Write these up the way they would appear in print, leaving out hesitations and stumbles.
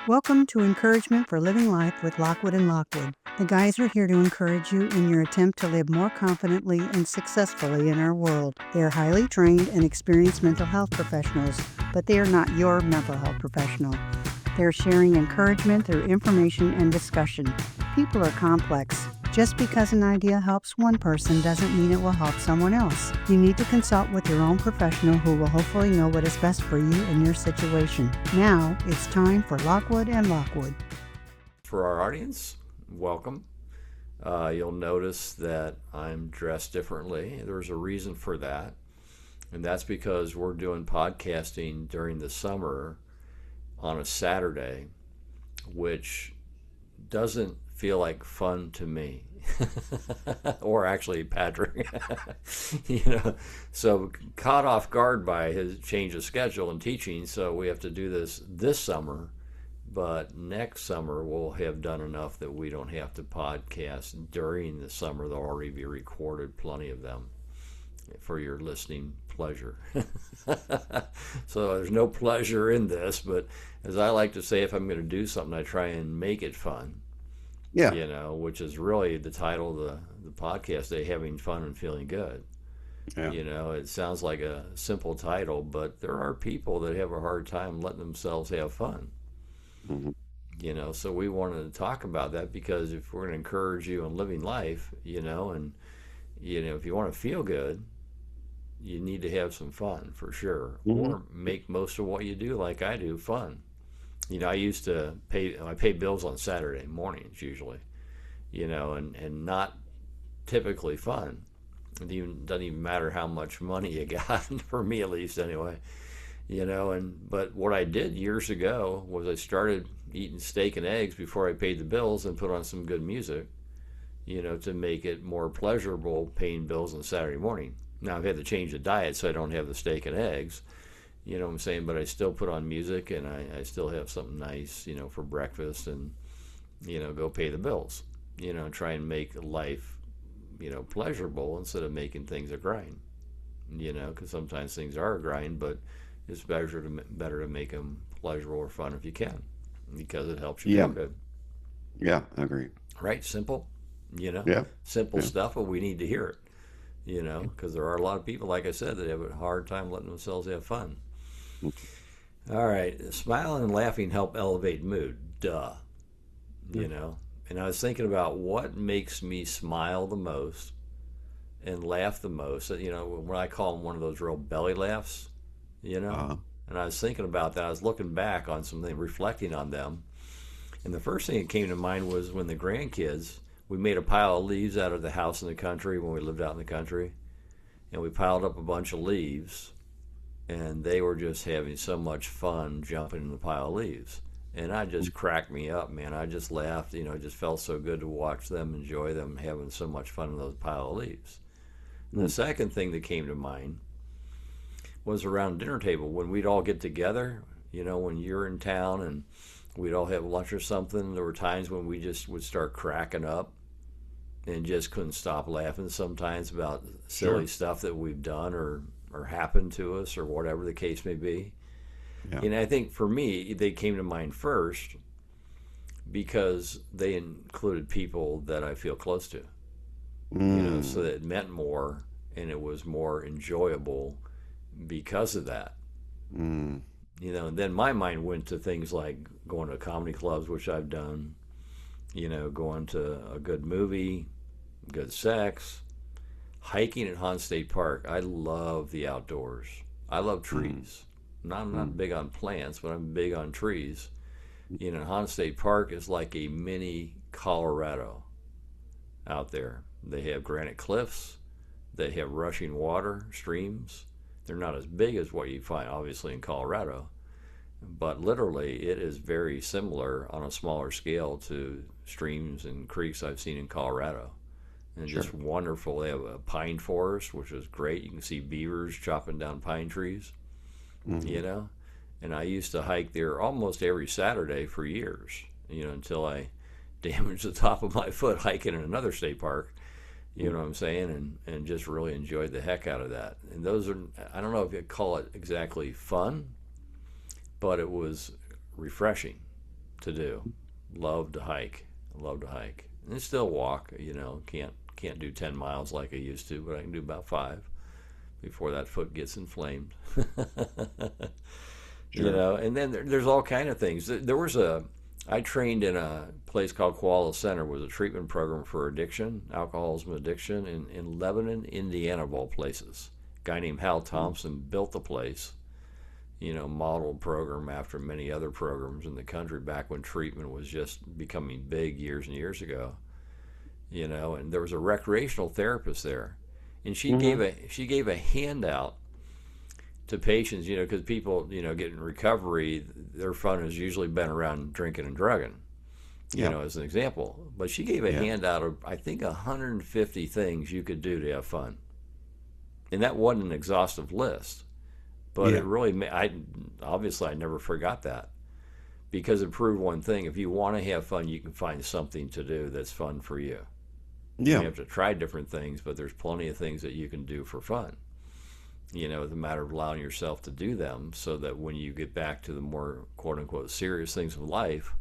Welcome to Encouragement for Living Life with Lockwood and Lockwood. The guys are here to encourage you in your attempt to live more confidently and successfully in our world. They are highly trained and experienced mental health professionals, but they are not your mental health professional. They are sharing encouragement through information and discussion. People are complex. Just because an idea helps one person doesn't mean it will help someone else. You need to consult with your own professional who will hopefully know what is best for you and your situation. Now, it's time for Lockwood and Lockwood. For our audience, welcome. You'll notice that I'm dressed differently. There's a reason for that, and that's because we're doing podcasting during the summer on a Saturday, which doesn't feel like fun to me. Or actually Patrick. So caught off guard by his change of schedule and teaching, so we have to do this summer, but next summer we'll have done enough that we don't have to podcast during the summer. There'll already be recorded, plenty of them, for your listening pleasure. So there's no pleasure in this, but as I like to say, if I'm going to do something, I try and make it fun. Yeah. Which is really the title of the podcast, having fun and feeling good. Yeah. It sounds like a simple title, but there are people that have a hard time letting themselves have fun. Mm-hmm. So we wanted to talk about that because if we're going to encourage you in living life, and if you want to feel good, you need to have some fun for sure, Mm-hmm. or make most of what you do, like I do, fun. I used to pay bills on Saturday mornings usually, and not typically fun. It doesn't even matter how much money you got, for me at least anyway, but what I did years ago was I started eating steak and eggs before I paid the bills and put on some good music, to make it more pleasurable paying bills on Saturday morning. Now I've had to change the diet so I don't have the steak and eggs. You know what I'm saying? But I still put on music and I still have something nice, for breakfast and, go pay the bills, try and make life, pleasurable instead of making things a grind, because sometimes things are a grind, but it's better to make them pleasurable or fun if you can, because it helps you Yeah. feel good. Yeah. I agree. Right? Simple, Yeah. simple Yeah. stuff, but we need to hear it, because there are a lot of people, like I said, that have a hard time letting themselves have fun. All right, smiling and laughing help elevate mood. Duh. And I was thinking about what makes me smile the most and laugh the most. When I call them one of those real belly laughs, Uh, And I was thinking about that. I was looking back on something, reflecting on them. And the first thing that came to mind was when the grandkids, we made a pile of leaves out of the house in the country when we lived out in the country. And we piled up a bunch of leaves. And they were just having so much fun jumping in the pile of leaves. And I just cracked me up, man. I just laughed. It just felt so good to watch them enjoy them having so much fun in those pile of leaves. And the second thing that came to mind was around dinner table when we'd all get together, when you're in town and we'd all have lunch or something. There were times when we just would start cracking up and just couldn't stop laughing sometimes about silly Sure. stuff that we've done or happened to us or whatever the case may be. Yeah. I think for me, they came to mind first because they included people that I feel close to, so that it meant more and it was more enjoyable because of that. Mm. And then my mind went to things like going to comedy clubs, which I've done, going to a good movie, good sex, hiking at Hunt State Park. I love the outdoors. I love trees. I'm not big on plants, but I'm big on trees. Hunt State Park is like a mini Colorado out there. They have granite cliffs. They have rushing water, streams. They're not as big as what you find, obviously, in Colorado. But literally, it is very similar on a smaller scale to streams and creeks I've seen in Colorado. And Sure. just wonderful. They have a pine forest, which is great. You can see beavers chopping down pine trees, Mm-hmm. And I used to hike there almost every Saturday for years, until I damaged the top of my foot hiking in another state park. You know what I'm saying? And just really enjoyed the heck out of that. And those are, I don't know if you'd call it exactly fun, but it was refreshing. to do. Love to hike. Love to hike. And still walk. Can't do 10 miles like I used to, but I can do about 5 before that foot gets inflamed. Sure. And then there's all kind of things. I trained in a place called Koala Center, was a treatment program for addiction, alcoholism addiction, in Lebanon, Indiana, of all places. A guy named Hal Thompson built the place, modeled program after many other programs in the country back when treatment was just becoming big years and years ago. And there was a recreational therapist there, and Mm-hmm. she gave a handout to patients, because people, get in recovery, their fun has usually been around drinking and drugging, Yeah. as an example. But she gave a Yeah. handout of, I think, 150 things you could do to have fun. And that wasn't an exhaustive list, but Yeah. it really, obviously, I never forgot that because it proved one thing. If you want to have fun, you can find something to do that's fun for you. You may Yeah. have to try different things, but there's plenty of things that you can do for fun. It's a matter of allowing yourself to do them so that when you get back to the more quote unquote serious things of life,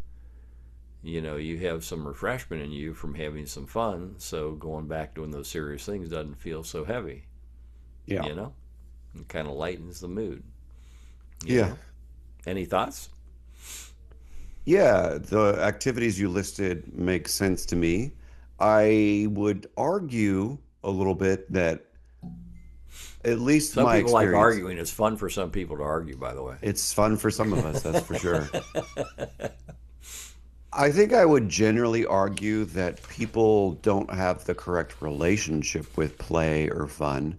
you have some refreshment in you from having some fun. So going back doing those serious things doesn't feel so heavy, Yeah. you know? It kind of lightens the mood, you Yeah. know? Any thoughts? Yeah. The activities you listed make sense to me. I would argue a little bit that, at least Some my people like experience, arguing. It's fun for some people to argue, by the way. it's fun for some of us, that's for sure. I think I would generally argue that people don't have the correct relationship with play or fun.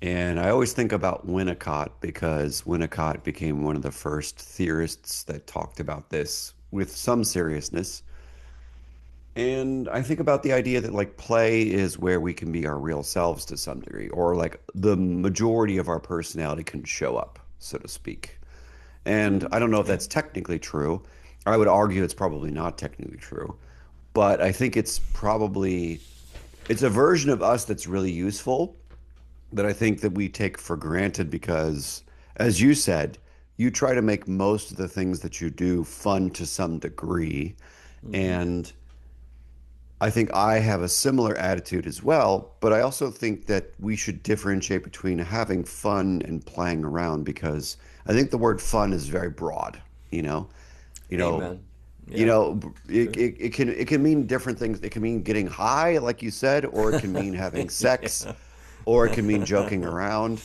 And I always think about Winnicott because Winnicott became one of the first theorists that talked about this with some seriousness. And I think about the idea that like play is where we can be our real selves to some degree, or like the majority of our personality can show up, so to speak. And I don't know if Yeah. that's technically true. I would argue it's probably not technically true, but I think it's a version of us that's really useful that I think that we take for granted because, as you said, you try to make most of the things that you do fun to some degree. Hmm. And I think I have a similar attitude as well, but I also think that we should differentiate between having fun and playing around because I think the word fun is very broad, you know. You know, Amen. you Yeah. know, True. it can mean different things. It can mean getting high, like you said, or it can mean having sex, or it can mean joking around.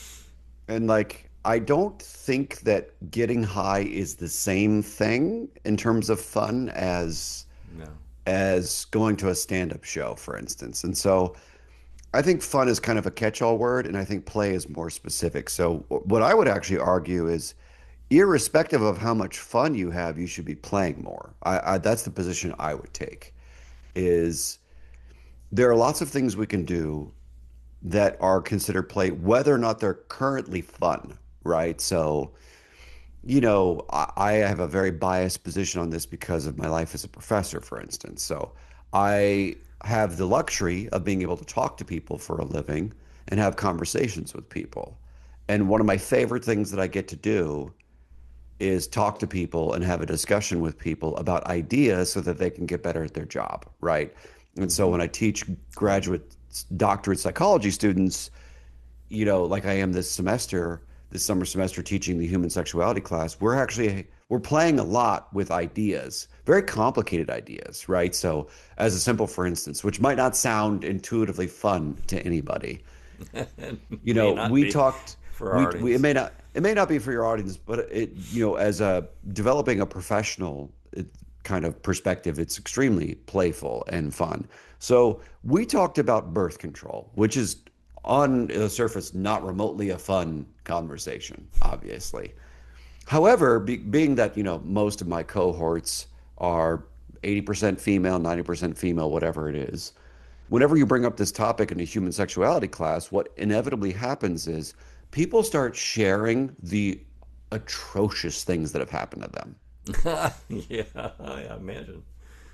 And like I don't think that getting high is the same thing in terms of fun No. as going to a stand-up show, for instance. And so I think fun is kind of a catch-all word, and I think play is more specific. So what I would actually argue is, irrespective of how much fun you have, you should be playing more. That's the position I would take. Is there are lots of things we can do that are considered play, whether or not they're currently fun, right? So I have a very biased position on this because of my life as a professor, for instance. So I have the luxury of being able to talk to people for a living and have conversations with people. And one of my favorite things that I get to do is talk to people and have a discussion with people about ideas so that they can get better at their job, right? And so Hmm. when I teach Right. graduate doctorate psychology students, like I am this summer semester teaching the human sexuality class, we're playing a lot with ideas, very complicated ideas, right? So as a simple for instance, which might not sound intuitively fun to anybody, May not we be talked for our audience. it may not be for your audience, but as a developing a professional kind of perspective, it's extremely playful and fun. So we talked about birth control, which is on the surface not remotely a fun conversation, obviously. However, being that most of my cohorts are 80% female, 90% female, whatever it is, whenever you bring up this topic in a human sexuality class, what inevitably happens is people start sharing the atrocious things that have happened to them, Yeah, I imagine.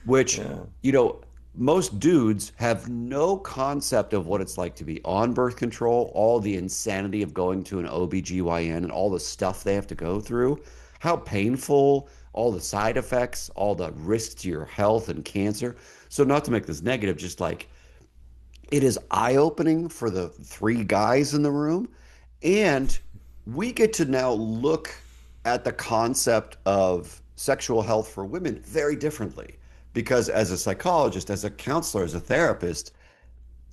which, Yeah. you know, most dudes have no concept of what it's like to be on birth control, all the insanity of going to an OBGYN and all the stuff they have to go through, how painful all the side effects, all the risks to your health and cancer. So not to make this negative, just like it is eye-opening for the three guys in the room. And we get to now look at the concept of sexual health for women very differently. Because as a psychologist, as a counselor, as a therapist,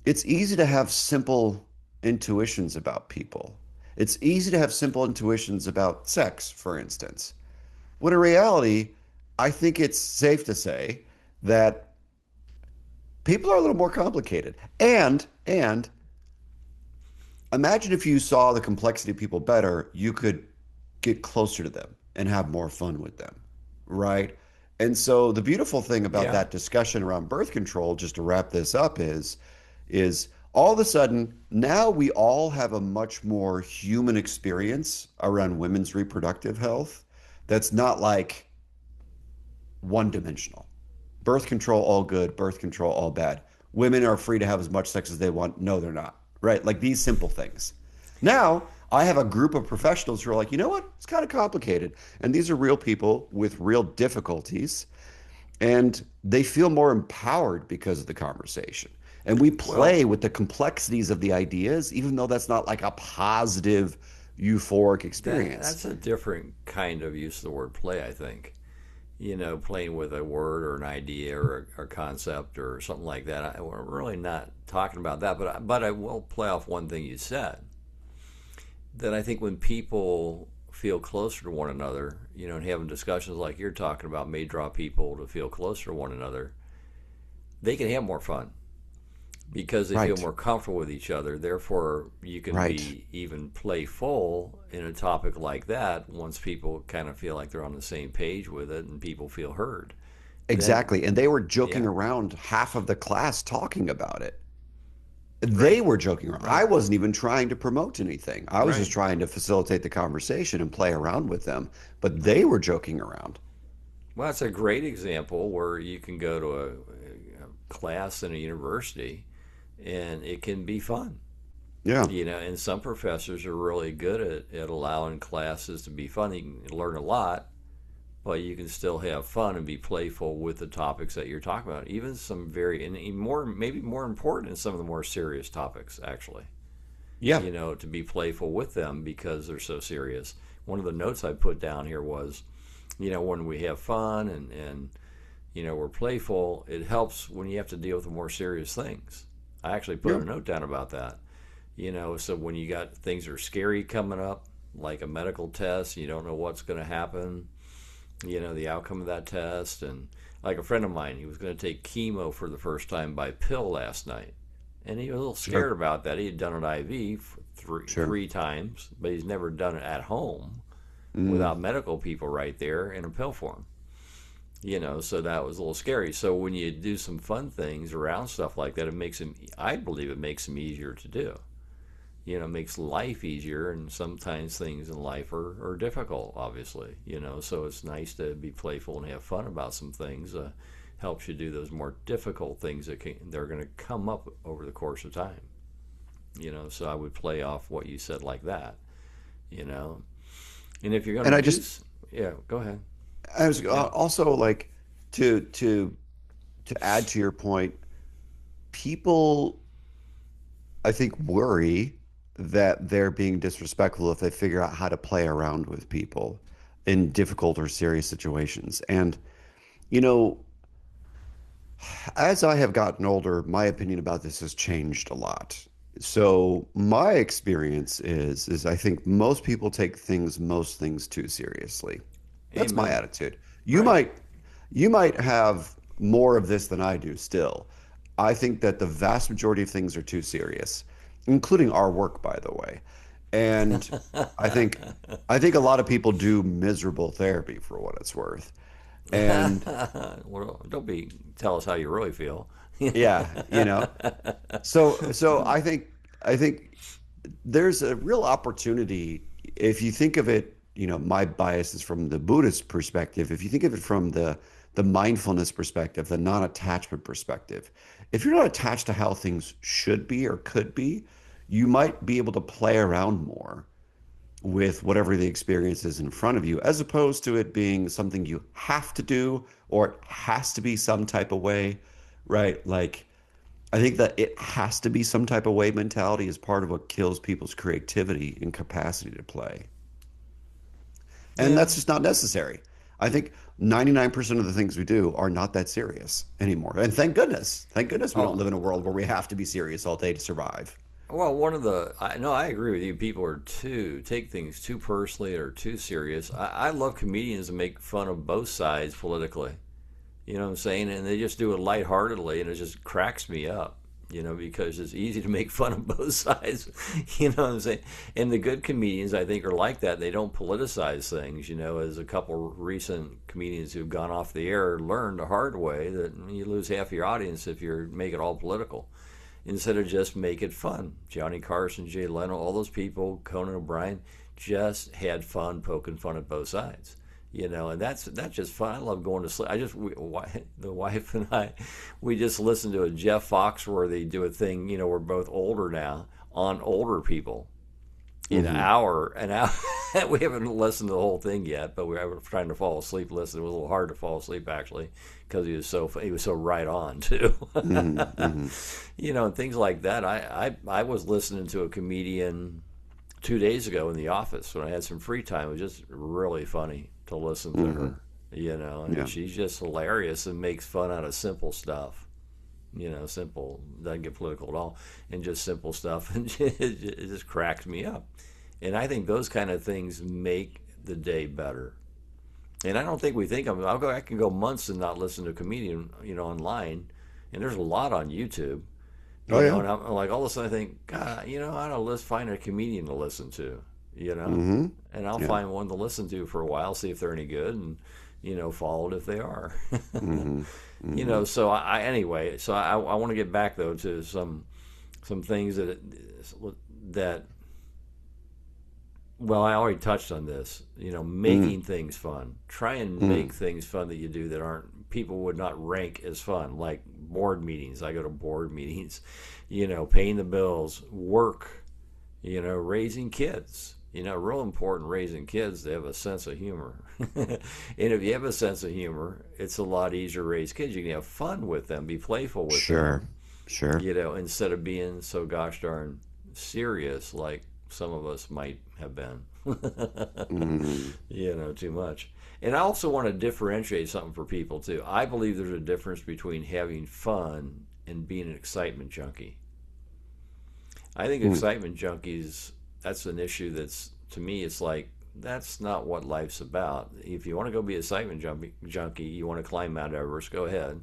it's easy to have simple intuitions about people. It's easy to have simple intuitions about sex, for instance. When in reality, I think it's safe to say that people are a little more complicated. And imagine if you saw the complexity of people better, you could get closer to them and have more fun with them, right? And so the beautiful thing about Yeah. that discussion around birth control, just to wrap this up, is all of a sudden now we all have a much more human experience around women's reproductive health that's not like one dimensional. Birth control, all good. Birth control, all bad. Women are free to have as much sex as they want. No, they're not. Right? Like these simple things. Now, I have a group of professionals who are like, you know what? It's kind of complicated. And these are real people with real difficulties. And they feel more empowered because of the conversation. And we Well, play with the complexities of the ideas, even though that's not like a positive, euphoric experience. that's a different kind of use of the word play, I think. Playing with a word or an idea or a concept or something like that. We're really not talking about that, but I will play off one thing you said. That I think when people feel closer to one another, and having discussions like you're talking about may draw people to feel closer to one another, they can have more fun because they feel Right. more comfortable with each other. Therefore, you can Right. be even playful in a topic like that once people kind of feel like they're on the same page with it and people feel heard. Then, Exactly. And they were joking yeah, around half of the class talking about it. They right, were joking around. I right, wasn't even trying to promote anything. I was just right, trying to facilitate the conversation and play around with them. But they right. were joking around. Well, that's a great example where you can go to a class in a university and it can be fun. Yeah. And some professors are really good at allowing classes to be fun. You can learn a lot, but you can still have fun and be playful with the topics that you're talking about. Even some very, and even more, maybe more important in some of the more serious topics, actually. Yeah. To be playful with them because they're so serious. One of the notes I put down here was, when we have fun and we're playful, it helps when you have to deal with the more serious things. I actually put Yeah. a note down about that. So when you got things that are scary coming up, like a medical test, you don't know what's going to happen, the outcome of that test. And like a friend of mine, he was going to take chemo for the first time by pill last night. And he was a little Sure. scared about that. He had done it IV for Sure. three times, but he's never done it at home Mm. without medical people right there in a pill form. So that was a little scary. So when you do some fun things around stuff like that, I believe it makes them easier to do. It makes life easier, and sometimes things in life are difficult, obviously. So it's nice to be playful and have fun about some things. Helps you do those more difficult things they're going to come up over the course of time. So I would play off what you said like that. You know, and if you're going And to I do, just yeah, go ahead. I was Yeah, also like to add to your point, people I think worry that they're being disrespectful if they figure out how to play around with people in difficult or serious situations. And you know, as I have gotten older, my opinion about this has changed a lot. So my experience is I think most people take most things too seriously. That's my amen. attitude. You Right. might you might have more of this than I do still. I think that the vast majority of things are too serious, including our work, by the way. And I think I think a lot of people do miserable therapy for what it's worth. And Well, don't be tell us how you really feel. yeah, so I think there's a real opportunity if you think of it, my bias is from the Buddhist perspective. If you think of it from the mindfulness perspective, the non-attachment perspective, if you're not attached to how things should be or could be, you might be able to play around more with whatever the experience is in front of you, as opposed to it being something you have to do or it has to be some type of way, right? Like, I think that it has to be some type of way mentality is part of what kills people's creativity and capacity to play. And Yeah. that's just not necessary. I think 99% of the things we do are not that serious anymore. And thank goodness. Thank goodness we don't Oh, live in a world where we have to be serious all day to survive. well, one of the I no, I agree with you. People are too take things too personally or too serious. I love comedians that make fun of both sides politically. You know what I'm saying? And they just do it lightheartedly, and it just cracks me up. Because it's easy to make fun of both sides. You know what I'm saying? And the good comedians, I think, are like that. They don't politicize things. As a couple recent comedians who've gone off the air learned the hard way that you lose half your audience if you make it all political instead of just make it fun. Johnny Carson, Jay Leno, all those people, Conan O'Brien, just had fun poking fun at both sides. And that's just fun. I love going to sleep. The wife and I, we just listened to a Jeff Foxworthy do a thing. We're both older now on older people. Hmm. An hour. We haven't listened to the whole thing yet, but we were trying to fall asleep. Listen, it was a little hard to fall asleep actually because he was so right on too. Hmm. Hmm. And things like that. I was listening to a comedian 2 days ago in the office when I had some free time. It was just really funny to listen to Hmm. her. And Yeah. she's just hilarious and makes fun out of simple stuff. Simple, doesn't get political at all, and just simple stuff, and it just cracks me up. And I think those kind of things make the day better. And I don't think we think of it. I can go months and not listen to a comedian, online, and there's a lot on YouTube. Oh, yeah. And I'm like, all of a sudden I think, God, I don't let's find a comedian to listen to, you know, Hmm. and I'll Yeah. find one to listen to for a while, see if they're any good, and follow it if they are. Hmm. Hmm. So anyway, so I want to get back though to some things that well, I already touched on this. Hmm. Making things fun. Try and Hmm. make things fun that you do that aren't people would not rank as fun, like board meetings. I go to board meetings. Paying the bills, work. Raising kids. Real important raising kids. They have a sense of humor, and if you have a sense of humor, it's a lot easier to raise kids. You can have fun with them, be playful with Sure. them. Sure. Instead of being so gosh darn serious like some of us might have been. Hmm. Too much. And I also want to differentiate something for people too. I believe there's a difference between having fun and being an excitement junkie. I think Hmm. excitement junkies, that's an issue that's, to me, it's like, that's not what life's about. If you want to go be a excitement junkie, you want to climb Mount Everest, go ahead.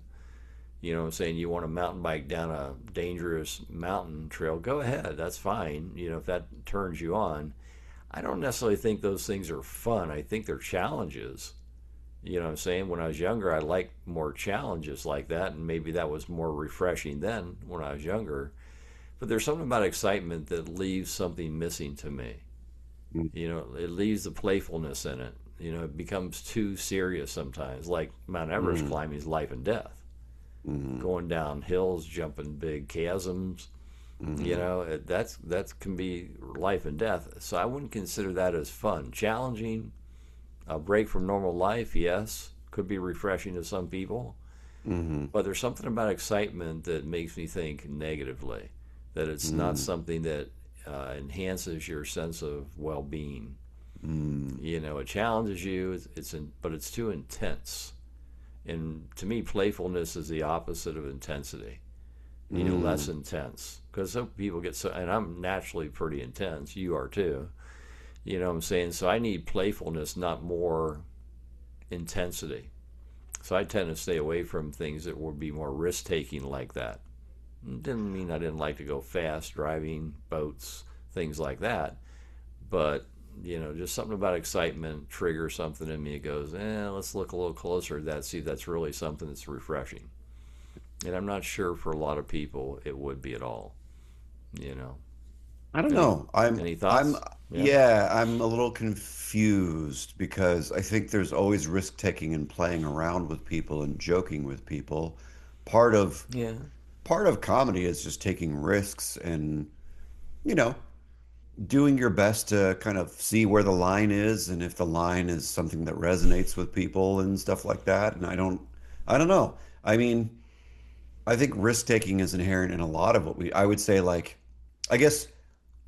You know what I'm saying? You want to mountain bike down a dangerous mountain trail, go ahead. That's fine. If that turns you on. I don't necessarily think those things are fun. I think they're challenges. You know what I'm saying? When I was younger, I liked more challenges like that, and maybe that was more refreshing then when I was younger. But there's something about excitement that leaves something missing to me. It leaves the playfulness in it. It becomes too serious sometimes. Like Mount Everest Hmm. climbing is life and death. Hmm. Going down hills, jumping big chasms, Hmm. that can be life and death. So I wouldn't consider that as fun. Challenging, a break from normal life, yes, could be refreshing to some people. Hmm. But there's something about excitement that makes me think negatively, that it's not Hmm. something that enhances your sense of well-being. Hmm. It challenges you, but it's too intense. And to me, playfulness is the opposite of intensity. Less Hmm. intense. Because some people get so, and I'm naturally pretty intense. You are too. You know what I'm saying? So I need playfulness, not more intensity. So I tend to stay away from things that would be more risk taking like that. Didn't mean I didn't like to go fast, driving, boats, things like that. But, just something about excitement triggers something in me. It goes, let's look a little closer at that, see if that's really something that's refreshing. And I'm not sure for a lot of people it would be at all. You know, I don't any know. I'm any I'm thoughts? Yeah, yeah, I'm a little confused because I think there's always risk taking and playing around with people and joking with people. Part of yeah, part of comedy is just taking risks and, you know, doing your best to kind of see where the line is and if the line is something that resonates with people and stuff like that. And I don't know. I mean, I think risk taking is inherent in a lot of what I would say, like, I guess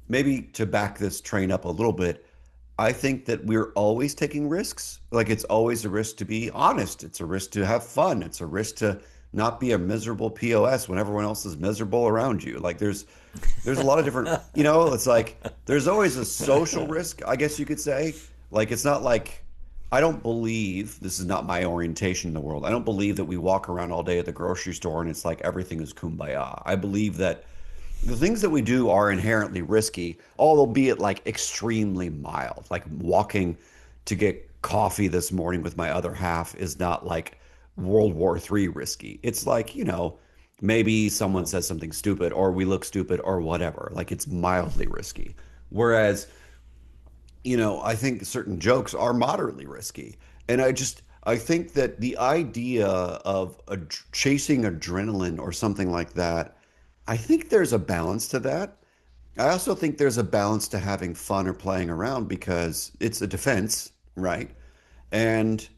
maybe to back this train up a little bit, I think that we're always taking risks. Like it's always a risk to be honest. It's a risk to have fun. It's a risk to not be a miserable POS when everyone else is miserable around you. Like there's a lot of different, it's like there's always a social risk, I guess you could say. Like it's not like I don't believe this is not my orientation in the world. I don't believe that we walk around all day at the grocery store and it's like everything is kumbaya. I believe that the things that we do are inherently risky, albeit like extremely mild. Like walking to get coffee this morning with my other half is not like World War III risky. It's like, maybe someone says something stupid or we look stupid or whatever. Like it's mildly risky. Whereas, I think certain jokes are moderately risky. And I think that the idea of chasing adrenaline or something like that, I think there's a balance to that. I also think there's a balance to having fun or playing around because it's a defense, right? And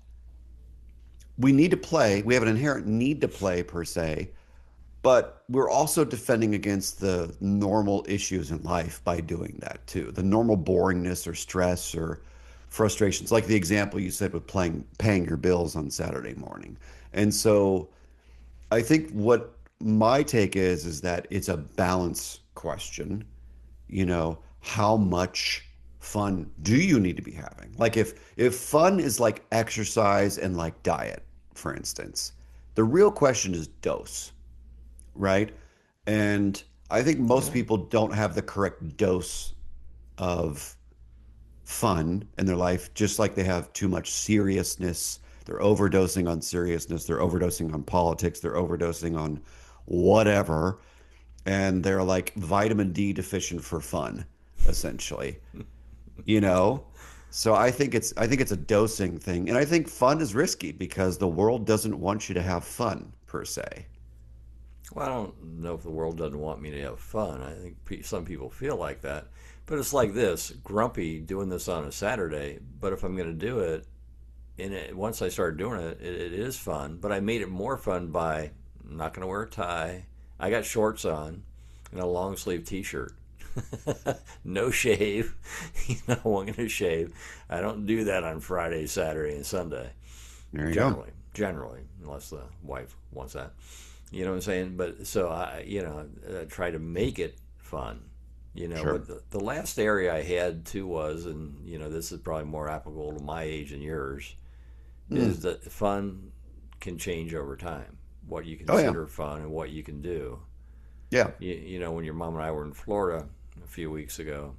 we need to play. We have an inherent need to play per se, but we're also defending against the normal issues in life by doing that too. The normal boringness or stress or frustrations, like the example you said with paying your bills on Saturday morning. And so I think what my take is that it's a balance question. How much fun do you need to be having? Like if fun is like exercise and like diet, for instance, the real question is dose, right? And I think most Yeah. people don't have the correct dose of fun in their life, just like they have too much seriousness. They're overdosing on seriousness, they're overdosing on politics, they're overdosing on whatever, and they're like vitamin D deficient for fun, essentially. You know? So I think it's a dosing thing. And I think fun is risky because the world doesn't want you to have fun per se. Well, I don't know if the world doesn't want me to have fun. I think some people feel like that. But it's like this, grumpy doing this on a Saturday, but if I'm going to do it, once I started doing it, it is fun, but I made it more fun by I'm not going to wear a tie. I got shorts on and a long sleeve t-shirt. No shave. I'm going to shave. I don't do that on Friday, Saturday, and Sunday. There you go. Generally, unless the wife wants that. You know what I'm saying? But so I try to make it fun. Sure. But the last area I had too was, and this is probably more applicable to my age and yours, is Mm. that fun can change over time. What you Oh yeah. consider fun and what you can do. Yeah. When your mom and I were in Florida a few weeks ago,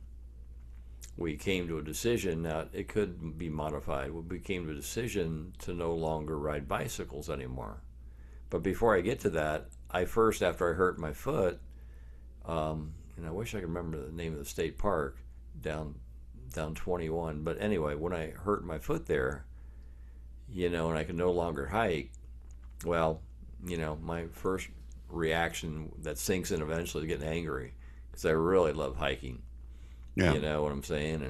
we came to a decision. Now, it could be modified. We came to a decision to no longer ride bicycles anymore. But before I get to that, after I hurt my foot, and I wish I could remember the name of the state park down 21. But anyway, when I hurt my foot there, and I could no longer hike, well, my first reaction that sinks in eventually is getting angry because I really love hiking. Yeah. You know what I'm saying?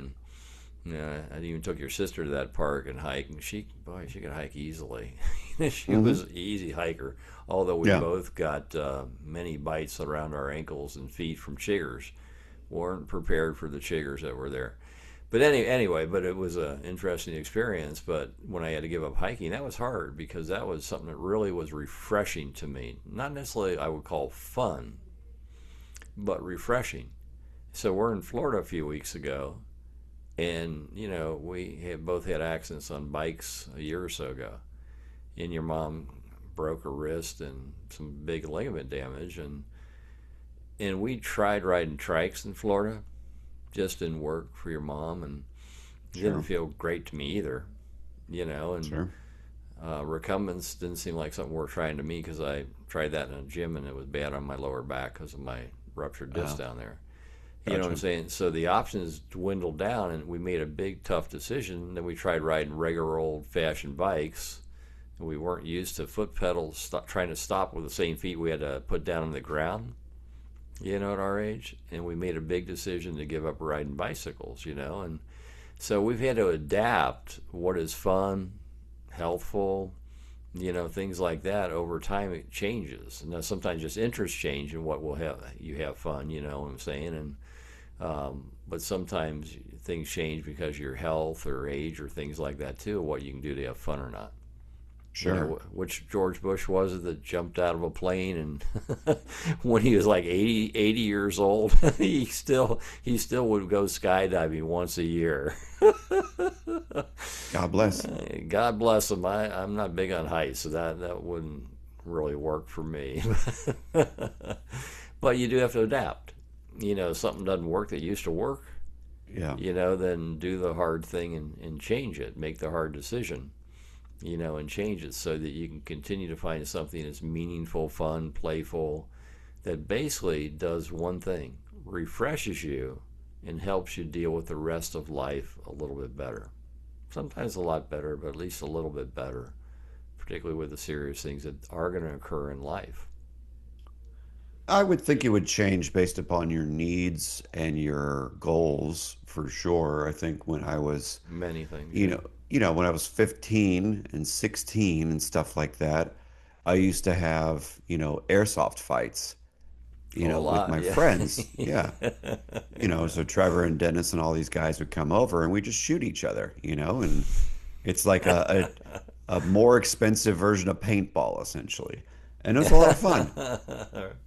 And I even took your sister to that park and hike, and she could hike easily. She Hmm. was an easy hiker. Although we Yeah. both got many bites around our ankles and feet from chiggers, weren't prepared for the chiggers that were there. But anyway, but it was an interesting experience. But when I had to give up hiking, that was hard because that was something that really was refreshing to me. Not necessarily I would call fun, but refreshing. So we're in Florida a few weeks ago, and we had both had accidents on bikes a year or so ago. And your mom broke her wrist and some big ligament damage, and we tried riding trikes in Florida, just didn't work for your mom, and it didn't Sure. feel great to me either. And Sure. recumbents didn't seem like something worth trying to me because I tried that in a gym and it was bad on my lower back because of my ruptured disc Oh, down there. You know what I'm gotcha. saying? So the options dwindled down, and we made a big, tough decision. Then we tried riding regular old-fashioned bikes. We weren't used to foot pedals, trying to stop with the same feet we had to put down on the ground. at our age, and we made a big decision to give up riding bicycles, and so we've had to adapt what is fun, healthful, things like that. Over time it changes. Now sometimes just interests change in what will have you have fun, you know what I'm saying? And but sometimes things change because of your health or age or things like that too, what you can do to have fun or not. Sure. Which George Bush was it that jumped out of a plane and when he was like 80 years old, he still would go skydiving once a year. God bless. God bless him. I'm not big on heights, so that wouldn't really work for me. But you do have to adapt. Something doesn't work that used to work, Yeah. then do the hard thing and change it. Make the hard decision, and change it so that you can continue to find something that's meaningful, fun, playful, that basically does one thing: refreshes you and helps you deal with the rest of life a little bit better. Sometimes a lot better, but at least a little bit better, particularly with the serious things that are going to occur in life. I would think it would change based upon your needs and your goals for sure. I think when I was, Many things, you yeah. know, when I was 15 and 16 and stuff like that, I used to have, airsoft fights, Oh, a with lot, my yeah. friends. Yeah. So Trevor and Dennis and all these guys would come over and we just shoot each other, and it's like a more expensive version of paintball essentially. And it was a lot of fun,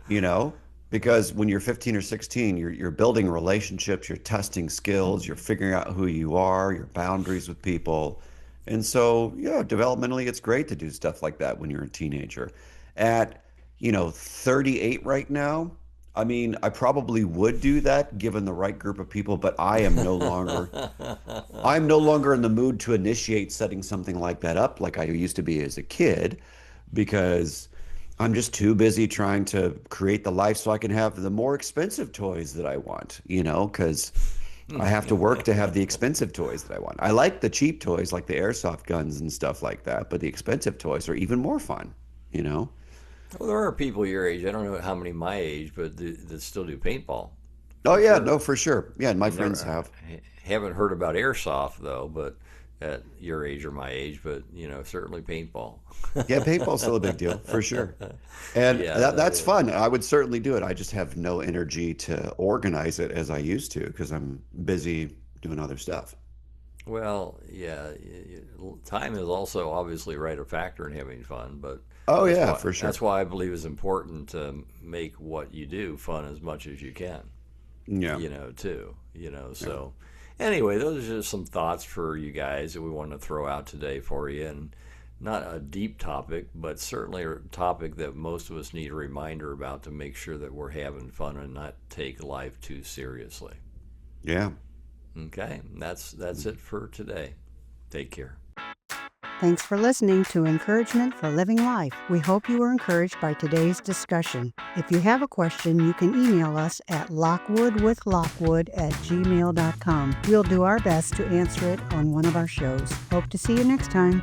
you know, because when you're 15 or 16, you're building relationships, you're testing skills, you're figuring out who you are, your boundaries with people. And so, yeah, developmentally, it's great to do stuff like that when you're a teenager. At, 38 right now, I mean, I probably would do that given the right group of people, but I'm no longer in the mood to initiate setting something like that up like I used to be as a kid because I'm just too busy trying to create the life so I can have the more expensive toys that I want, because I have to work to have the expensive toys that I want. I like the cheap toys like the airsoft guns and stuff like that, but the expensive toys are even more fun, you know? Well, there are people your age. I don't know how many my age, but that still do paintball Oh for yeah, no, sure. for sure. Yeah, and my I friends never have. haven't heard about airsoft though, but at your age or my age, but certainly paintball. Yeah, paintball's still a big deal for sure. And Yeah, that that that's is. fun. I would certainly do it. I just have no energy to organize it as I used to because I'm busy doing other stuff. Well, yeah, time is also obviously right a factor in having fun, but Oh that's yeah, why for sure. that's why I believe it's important to make what you do fun as much as you can. Yeah. Too. Yeah. So anyway, those are just some thoughts for you guys that we want to throw out today for you, and not a deep topic, but certainly a topic that most of us need a reminder about to make sure that we're having fun and not take life too seriously. Yeah. Okay, that's it for today. Take care. Thanks for listening to Encouragement for Living Life. We hope you were encouraged by today's discussion. If you have a question, you can email us at lockwoodwithlockwood@gmail.com. We'll do our best to answer it on one of our shows. Hope to see you next time.